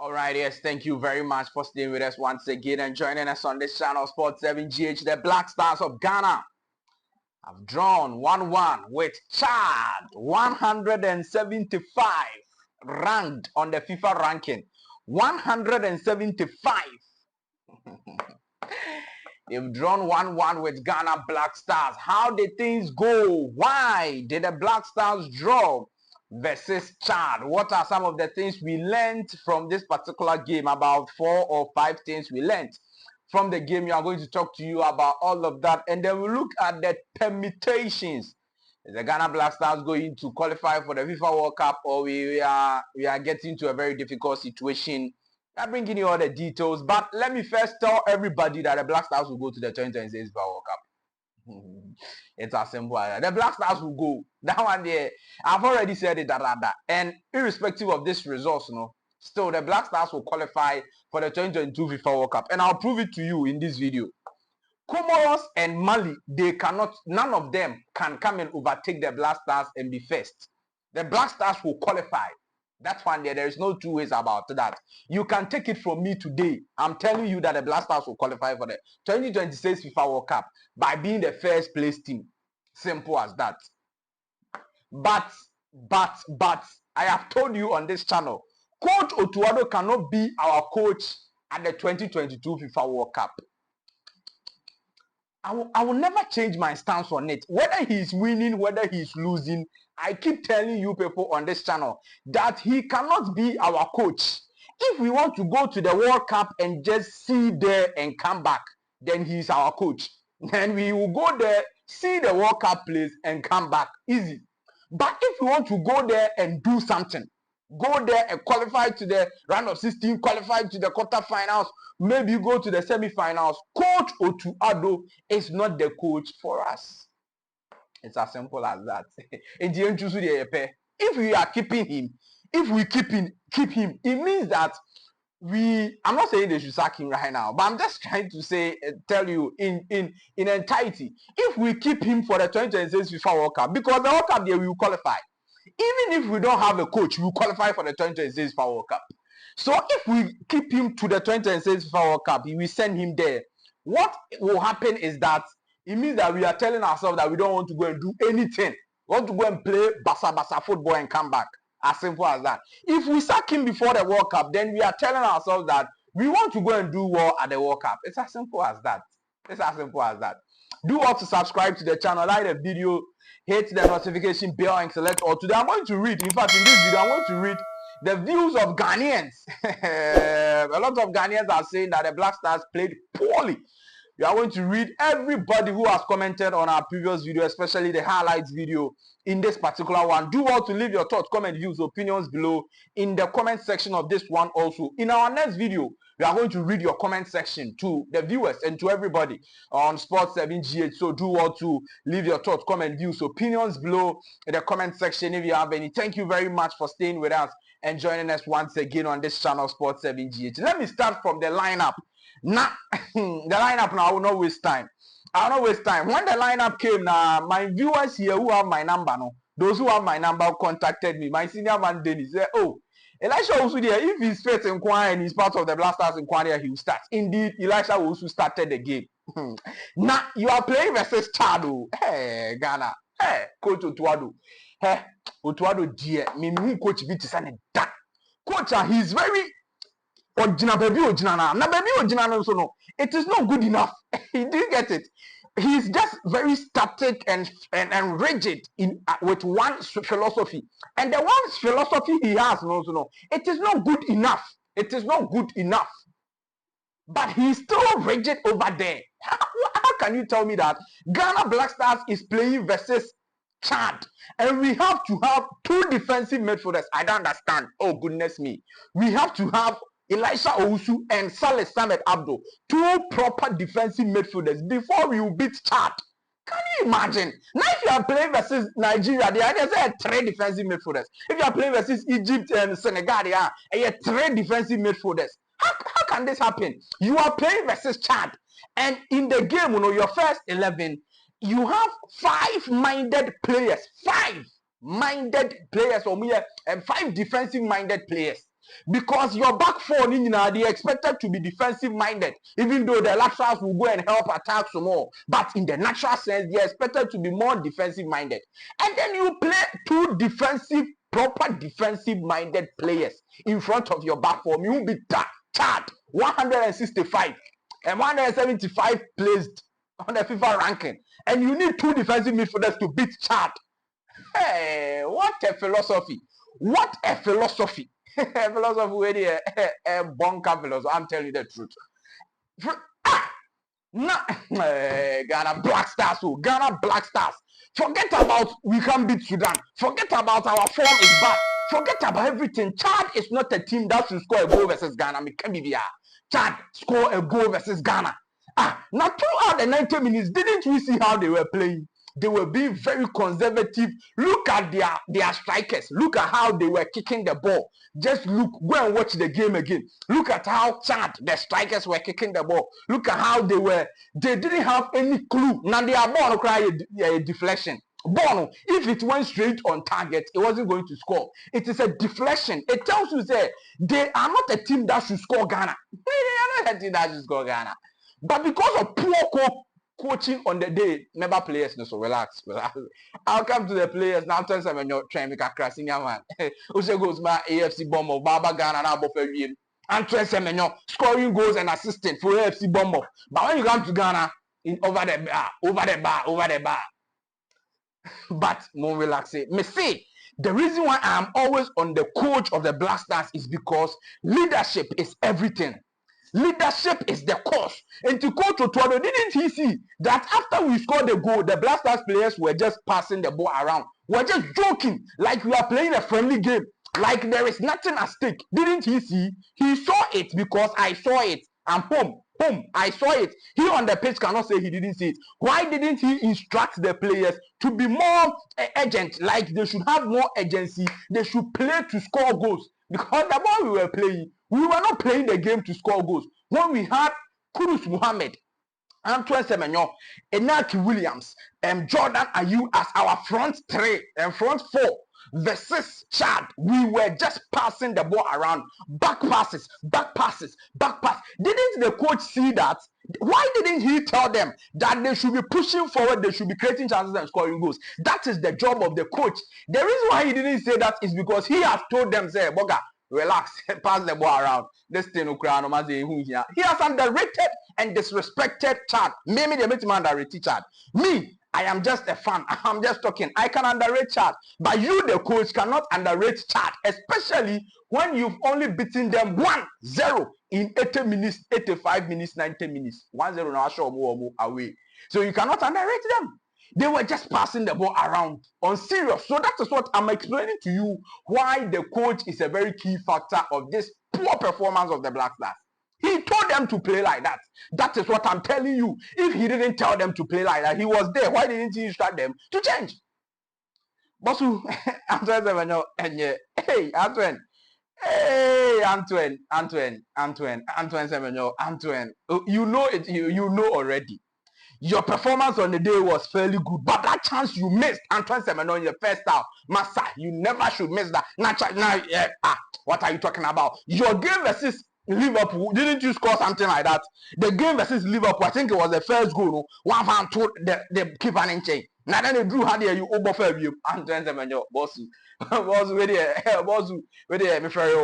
All right, yes, thank you very much for staying with us once again and joining us on this channel, Sport 7GH. The Black Stars of Ghana have drawn 1-1 with Chad, 175 ranked on the FIFA ranking. 175. They've drawn 1-1 with Ghana Black Stars. How did things go? Why did the Black Stars draw versus Chad? What are some of the things we learned from this particular game? About 4 or 5 things we learned from the game. We are going to talk to you about all of that, and then we'll look at the permutations. Is the Ghana Black Stars going to qualify for the FIFA World Cup, or we are getting to a very difficult situation? I'm bringing you all the details, but let me first tell everybody that the Black Stars will go to the 2026 FIFA World Cup. It's as simple as that. The Black Stars will go. That one there, I've already said it. And irrespective of this result, still the Black Stars will qualify for the 2022 FIFA World Cup, and I'll prove it to you in this video. Comoros and Mali, none of them can come and overtake the Black Stars and be first. The Black Stars will qualify. That's one there is no two ways about that. You can take it from me today. I'm telling you that the Black Stars will qualify for the 2026 FIFA World Cup by being the first place team. Simple as that. But I have told you on this channel, Coach OTTO cannot be our coach at the 2022 FIFA World Cup. I will never change my stance on it. Whether he's winning, whether he's losing, I keep telling you people on this channel that he cannot be our coach. If we want to go to the World Cup and just see there and come back, then he's our coach. Then we will go there, see the World Cup place and come back. Easy. But if we want to go there and do something, go there and qualify to the round of 16, qualify to the quarterfinals, maybe go to the semi-finals, Coach OTTO is not the coach for us. It's as simple as that. If we are keeping him, if we keep him, it means that I'm not saying they should sack him right now, but I'm just trying to tell you in entirety, if we keep him for the 2026 FIFA World Cup, because the World Cup there we will qualify. Even if we don't have a coach, we will qualify for the 2026 FIFA World Cup. So if we keep him to the 2026 FIFA World Cup, we send him there. What will happen is that it means that we are telling ourselves that we don't want to go and do anything. We want to go and play basa football and come back. As simple as that. If we sack him before the World Cup, then we are telling ourselves that we want to go and do well at the World Cup. It's as simple as that. It's as simple as that. Do also subscribe to the channel, like the video, hit the notification bell and select all. Today I'm going to read, in fact in this video I'm going to read the views of Ghanaians. A lot of Ghanaians are saying that the Black Stars played poorly. We are going to read everybody who has commented on our previous video, especially the highlights video in this particular one. Do well to leave your thoughts, comment, views, opinions below in the comment section of this one also. In our next video, we are going to read your comment section to the viewers and to everybody on Sports 7GH. So do well to leave your thoughts, comment, views, opinions below in the comment section if you have any. Thank you very much for staying with us and joining us once again on this channel, Sports 7GH. Let me start from the lineup. Now, the lineup now, I will not waste time. I will not waste time. When the lineup came, now my viewers here who have my number, those who have my number contacted me. My senior man Dennis said, "Oh, Elisha also there. If he's fit in Kwan and he's part of the Black Stars in Kwan, he will start." Indeed, Elisha also started the game. Now you are playing versus Chado. Hey, Ghana. Hey, Coach OTTO. Hey, OTTO dear. Me coach Vitisane that. Coach, he's very. It is not good enough. He didn't get it. He's just very static and rigid with one philosophy. And the one philosophy he has, it is not good enough. It is not good enough. But he's still rigid over there. How can you tell me that Ghana Black Stars is playing versus Chad, and we have to have two defensive midfielders? I don't understand. Oh goodness me. We have to have Elisha Owusu and Saleh Samet Abdo, two proper defensive midfielders before we will beat Chad. Can you imagine? Now if you are playing versus Nigeria, they are just three defensive midfielders. If you are playing versus Egypt and Senegal, they are three defensive midfielders. How can this happen? You are playing versus Chad, and in the game, your first 11, you have five-minded players, and five defensive-minded players. Because your back four, they expected to be defensive minded, even though the laterals will go and help attack some more. But in the natural sense, they are expected to be more defensive minded. And then you play two proper defensive minded players in front of your back four. You will be Chad 165 and 175 placed on the FIFA ranking. And you need two defensive midfielders to beat Chad. Hey, what a philosophy! What a philosophy! Philosophy, really a bunker philosophy. I'm telling you the truth. Ghana Blackstars, Ghana Blackstars. Forget about we can't beat Sudan. Forget about our form is bad. Forget about everything. Chad is not a team that should score a goal versus Ghana. Chad score a goal versus Ghana. Now throughout the 90 minutes, didn't we see how they were playing? They were being very conservative. Look at their strikers. Look at how they were kicking the ball. Just look, go and watch the game again. Look at how Chad, the strikers, were kicking the ball. Look at how they didn't have any clue. Now they are born to cry a deflection. Bono, if it went straight on target, it wasn't going to score. It is a deflection. It tells you that they are not a team that should score Ghana. They are not a team that should score Ghana. But because of poor coaching on the day, member players, no, so relax. I'll come to the players now. Tell them you're trying to make a crash in your man. Ose goes my AFC bomber, Baba Ghana, now buffer you. Antoin Semenyo scoring goals and assisting for AFC bomber. But when you come to Ghana, over the bar. But no relax. Me say the reason why I am always on the coach of the Blackstars is because leadership is everything. Leadership is the cause. And to Coach OTTO, didn't he see that after we scored the goal, the Blackstars players were just passing the ball around? We're just joking, like we are playing a friendly game, like there is nothing at stake. Didn't he see? He saw it because I saw it. And boom, I saw it. He on the pitch cannot say he didn't see it. Why didn't he instruct the players to be more urgent? Like they should have more urgency. They should play to score goals. Because the ball we were playing, we were not playing the game to score goals. When we had KUDUS Mohammed, Antoin SEMNYO, Inaki Williams, and Jordan Ayew as our front three and front four versus Chad, we were just passing the ball around. Back passes. Didn't the coach see that? Why didn't he tell them that they should be pushing forward, they should be creating chances and scoring goals? That is the job of the coach. The reason why he didn't say that is because he has told them, say, Boga, relax, pass the ball around. This thing he has underrated and disrespected Chad. Maybe the man underrated Chad. Me, I am just a fan. I'm just talking. I can underrate Chad. But you, the coach, cannot underrate Chad. Especially when you've only beaten them 1-0 in 80 minutes, 85 minutes, 90 minutes. 1-0 now, show away. So you cannot underrate them. They were just passing the ball around on serious. So that is what I'm explaining to you, why the coach is a very key factor of this poor performance of the Blackstars. He told them to play like that. That is what I'm telling you. If he didn't tell them to play like that, he was there. Why didn't he instruct them to change? Bosu, Antoin Semenyo, hey, Antoin. Hey, Antoin Semenyo, Antoin. You know it, you know already. Your performance on the day was fairly good, but that chance you missed, Antoin Semenyo, in the first half, Master, you never should miss that. What are you talking about? Your game versus Liverpool, didn't you score something like that? The game versus Liverpool, I think it was the first goal. No? One fan told the keeper in chain. Now then they drew how they you over for you. Antoin Semenyo, boss, where they, me ferry,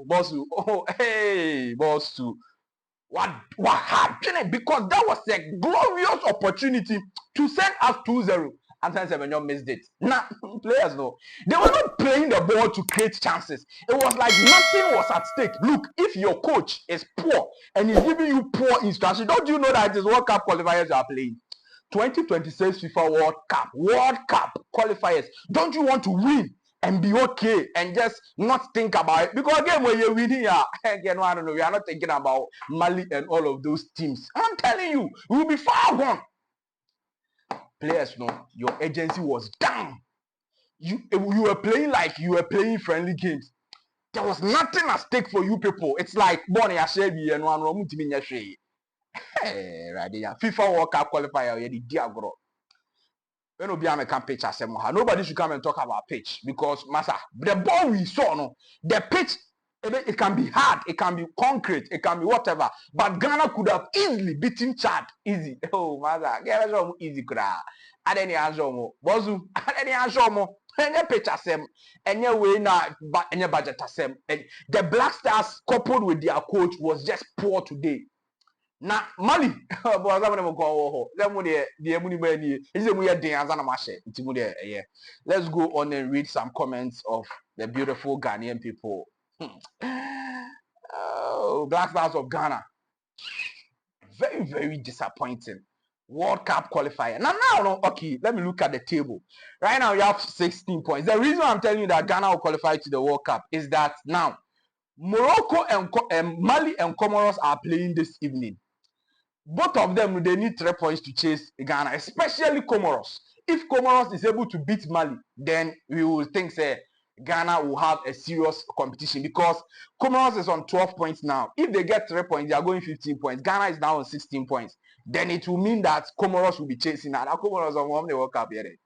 boss, oh, hey, boss too. What happened? Because that was a glorious opportunity to send us 2-0. Antoin Semenyo missed it. Now, players know. They were not playing the ball to create chances. It was like nothing was at stake. Look, if your coach is poor and he's giving you poor instruction, don't you know that it is World Cup qualifiers you are playing? 2026 FIFA World Cup qualifiers. Don't you want to win and be okay and just not think about it? Because again, when you're winning, again, I don't know, we are not thinking about Mali and all of those teams. I'm telling you, we will be far gone. Players know your agency was down. You were playing like you were playing friendly games. There was nothing at stake for you people. It's like Bonnie Ashebi and one room to be FIFA World Cup qualifier. Nobody should come and talk about pitch because Massa, the ball we saw, no, the pitch It can be hard, it can be concrete, it can be whatever. But Ghana could have easily beaten Chad. Easy. Oh, mother. Easy. I didn't answer more. Bozu. I didn't answer more. Any picture sem. Any way na any budget sem. The Black Stars coupled with their coach was just poor today. Na Mali. Let's go on and read some comments of the beautiful Ghanaian people. Oh, Black Stars of Ghana. Very, very disappointing. World Cup qualifier. Now, okay, let me look at the table. Right now, you have 16 points. The reason I'm telling you that Ghana will qualify to the World Cup is that now, Morocco and Mali and Comoros are playing this evening. Both of them, they need 3 points to chase Ghana, especially Comoros. If Comoros is able to beat Mali, then we will think, say, Ghana will have a serious competition because Comoros is on 12 points now. If they get 3 points, they are going 15 points. Ghana is now on 16 points. Then it will mean that Comoros will be chasing. And Comoros on the World Cup here.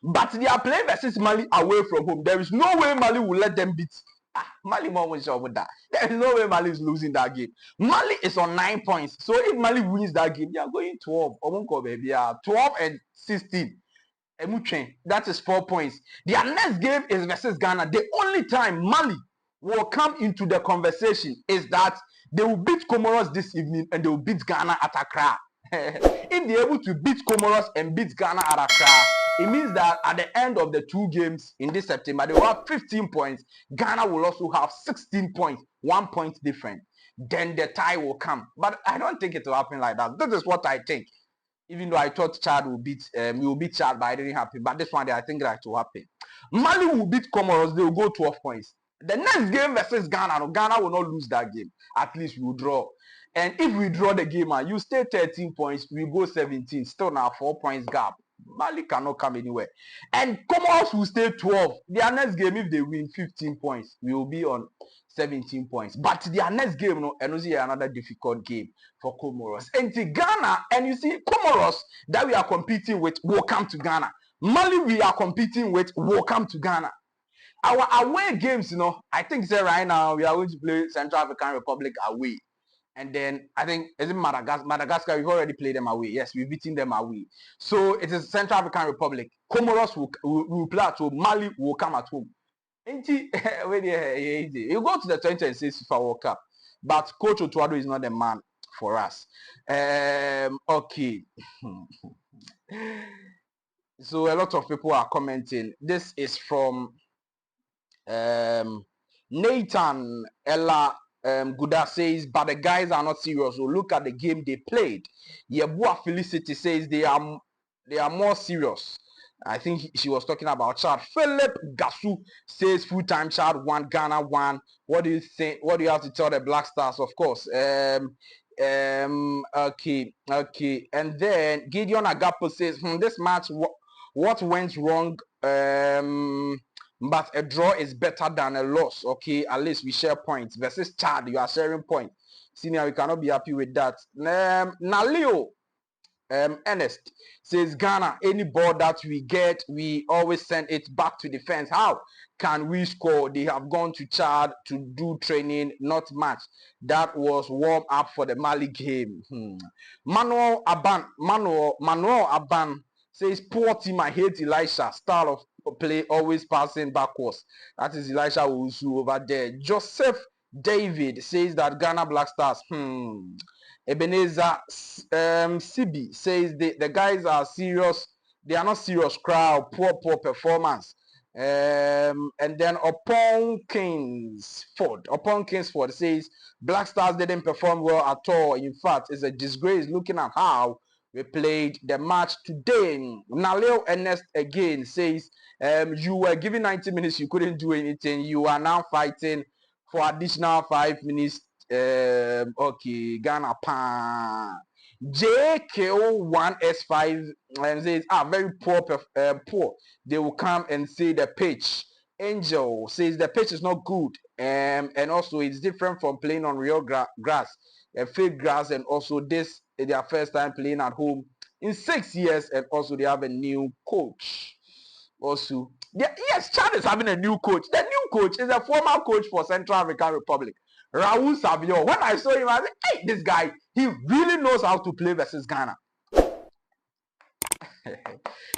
But they are playing versus Mali away from home. There is no way Mali will let them beat. Mali more sure with that. There is no way Mali is losing that game. Mali is on 9 points. So if Mali wins that game, they are going 12. 12 and 16. That is 4 points. Their next game is versus Ghana. The only time Mali will come into the conversation is that they will beat Comoros this evening and they will beat Ghana at Accra. If they're able to beat Comoros and beat Ghana at Accra, it means that at the end of the 2 games in this September, they will have 15 points. Ghana will also have 16 points, 1 point different. Then the tie will come. But I don't think it will happen like that. This is what I think. Even though I thought Chad will beat Chad, but it didn't happen. But this one, I think that will happen. Mali will beat Comoros. They will go 12 points. The next game versus Ghana, Ghana will not lose that game. At least we will draw. And if we draw the game, you stay 13 points, we go 17. Still now 4 points gap. Mali cannot come anywhere. And Comoros will stay 12. Their next game, if they win 15 points, we will be on 17 points. But their next game, and see another difficult game for Comoros. And to Ghana, and you see, Comoros that we are competing with will come to Ghana. Mali we are competing with will come to Ghana. Our away games, I think right now we are going to play Central African Republic away. And then I think is it Madagascar, we've already played them away. Yes, we've beaten them away. So it is Central African Republic. Comoros will play at home. Mali will come at home. You go to the 2026 FIFA World Cup, but Coach OTTO is not the man for us. Okay. So a lot of people are commenting. This is from Nathan Ella Guda says, but the guys are not serious. So look at the game they played. Yebua Felicity says they are more serious. I think she was talking about Chad. Philip Gasu says full-time Chad 1, Ghana 1. What do you think? What do you have to tell the Black Stars? Of course. Okay. And then Gideon Agapo says, this match, what went wrong? But a draw is better than a loss. Okay, at least we share points. Versus Chad, you are sharing points. Senior, we cannot be happy with that. Naleo Ernest says, Ghana, any ball that we get, we always send it back to defense. How can we score? They have gone to Chad to do training, not match. That was warm up for the Mali game. Manuel Aban says, poor team, I hate Elisha. Style of play, always passing backwards. That is Elisha Owusu over there. Joseph David says that Ghana Black Stars. Ebenezer Sibi says the guys are serious. They are not serious crowd. Poor performance. And then upon Kingsford says Black Stars didn't perform well at all. In fact, it's a disgrace looking at how we played the match today. Naleo Ernest again says you were given 90 minutes, you couldn't do anything. You are now fighting for additional 5 minutes. Okay, Ghana pan. JKO1S5 says, very poor. They will come and say the pitch. Angel says the pitch is not good, and also it's different from playing on real grass, fake grass, and also this is their first time playing at home in 6 years, and also they have a new coach. Also, yes, Chad is having a new coach. The new coach is a former coach for Central African Republic, Raoul Savio. When I saw him, I said, hey, this guy, he really knows how to play versus Ghana.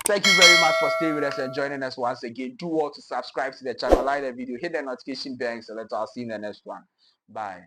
Thank you very much for staying with us and joining us once again. Do all to subscribe to the channel, like the video, hit the notification bell, so let's all see you in the next one. Bye.